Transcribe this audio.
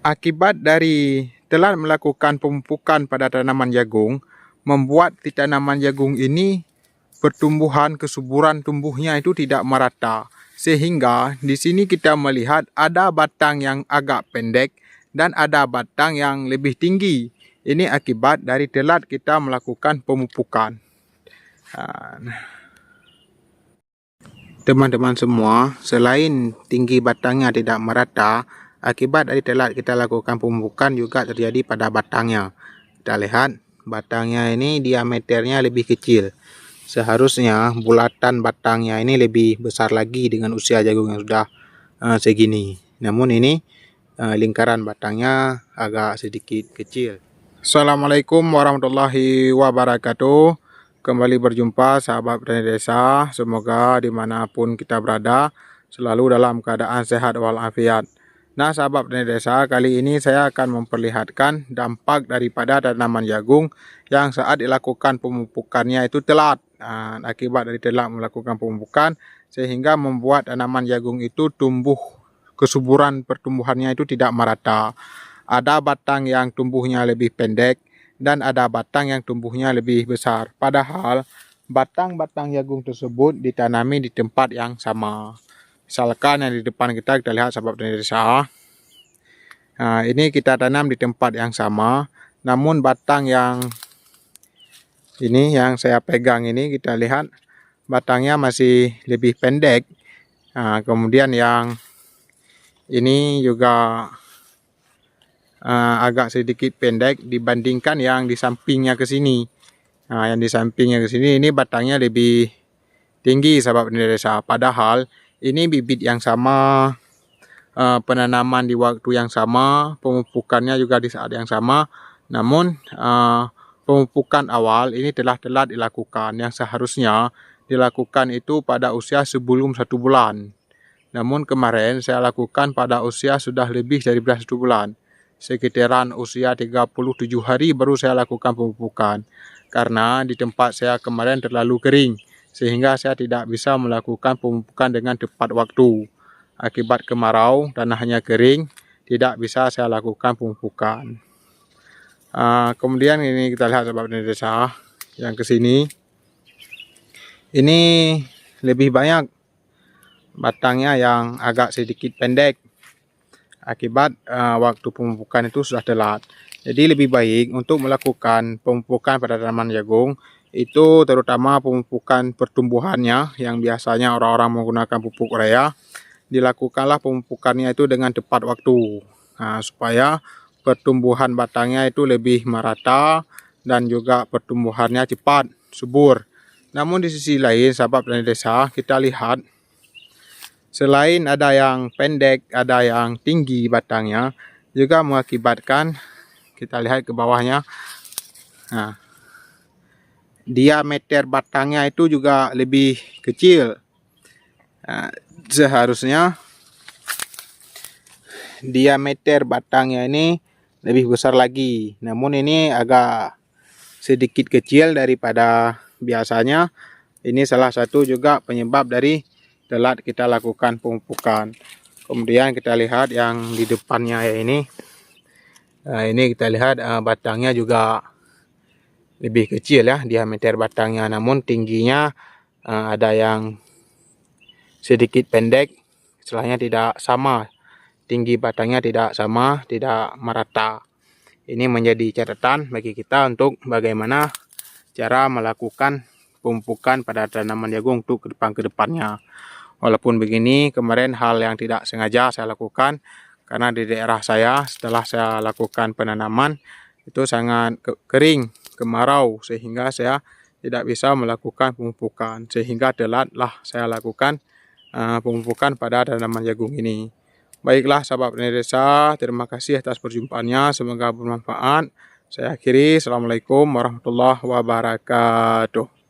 Akibat dari telah melakukan pemupukan pada tanaman jagung, membuat di tanaman jagung ini pertumbuhan kesuburan tumbuhnya itu tidak merata. Sehingga di sini kita melihat ada batang yang agak pendek dan ada batang yang lebih tinggi. Ini akibat dari telat kita melakukan pemupukan. Teman-teman semua, selain tinggi batangnya tidak merata, akibat dari telat kita lakukan pemupukan juga terjadi pada batangnya. Kita lihat batangnya ini diameternya lebih kecil. Seharusnya bulatan batangnya ini lebih besar lagi dengan usia jagung yang sudah segini. Namun ini lingkaran batangnya agak sedikit kecil. Assalamualaikum warahmatullahi wabarakatuh. Kembali berjumpa sahabat petani desa. Semoga dimanapun kita berada selalu dalam keadaan sehat walafiat. Nah sahabat petani desa, kali ini saya akan memperlihatkan dampak daripada tanaman jagung yang saat dilakukan pemupukannya itu telat. Akibat dari telat melakukan pemupukan sehingga membuat tanaman jagung itu tumbuh, kesuburan pertumbuhannya itu tidak merata. Ada batang yang tumbuhnya lebih pendek dan ada batang yang tumbuhnya lebih besar. Padahal batang-batang jagung tersebut ditanami di tempat yang sama. Misalkan yang di depan kita lihat sahabat petani desa. Nah, ini kita tanam di tempat yang sama. Namun batang yang ini yang saya pegang ini kita lihat batangnya masih lebih pendek. Nah, kemudian yang ini juga agak sedikit pendek dibandingkan yang di sampingnya ke sini. Nah, yang di sampingnya ke sini ini batangnya lebih tinggi sahabat petani desa. Padahal ini bibit yang sama, penanaman di waktu yang sama, pemupukannya juga di saat yang sama. Namun pemupukan awal ini telah telat dilakukan, yang seharusnya dilakukan itu pada usia sebelum 1 bulan. Namun kemarin saya lakukan pada usia sudah lebih dari 1 bulan. Sekitaran usia 37 hari baru saya lakukan pemupukan. Karena di tempat saya kemarin terlalu kering, sehingga saya tidak bisa melakukan pemupukan dengan tepat waktu. Akibat kemarau, tanahnya kering, tidak bisa saya lakukan pemupukan. Kemudian ini kita lihat sahabat petani desa yang ke sini. Ini lebih banyak batangnya yang agak sedikit pendek. Akibat waktu pemupukan itu sudah telat. Jadi lebih baik untuk melakukan pemupukan pada tanaman jagung itu terutama pemupukan pertumbuhannya yang biasanya orang-orang menggunakan pupuk urea, dilakukanlah pemupukannya itu dengan tepat waktu. Supaya pertumbuhan batangnya itu lebih merata dan juga pertumbuhannya cepat, subur. Namun di sisi lain sahabat petani desa, kita lihat selain ada yang pendek, ada yang tinggi batangnya, juga mengakibatkan, kita lihat ke bawahnya, diameter batangnya itu juga lebih kecil. Seharusnya diameter batangnya ini lebih besar lagi. Namun ini agak sedikit kecil daripada biasanya. Ini salah satu juga penyebab dari telat kita lakukan pemupukan. Kemudian kita lihat yang di depannya ya ini. Ini kita lihat batangnya juga lebih kecil ya diameter batangnya. Namun tingginya ada yang sedikit pendek. Istilahnya tidak sama. Tinggi batangnya tidak sama, tidak merata. Ini menjadi catatan bagi kita untuk bagaimana cara melakukan pemupukan pada tanaman jagung untuk ke depannya. Walaupun begini, kemarin hal yang tidak sengaja saya lakukan karena di daerah saya setelah saya lakukan penanaman itu sangat kering, kemarau, sehingga saya tidak bisa melakukan pemupukan, sehingga telatlah saya lakukan pemupukan pada tanaman jagung ini. Baiklah sahabat petani desa, terima kasih atas perjumpaannya, semoga bermanfaat. Saya akhiri, Assalamualaikum warahmatullahi wabarakatuh.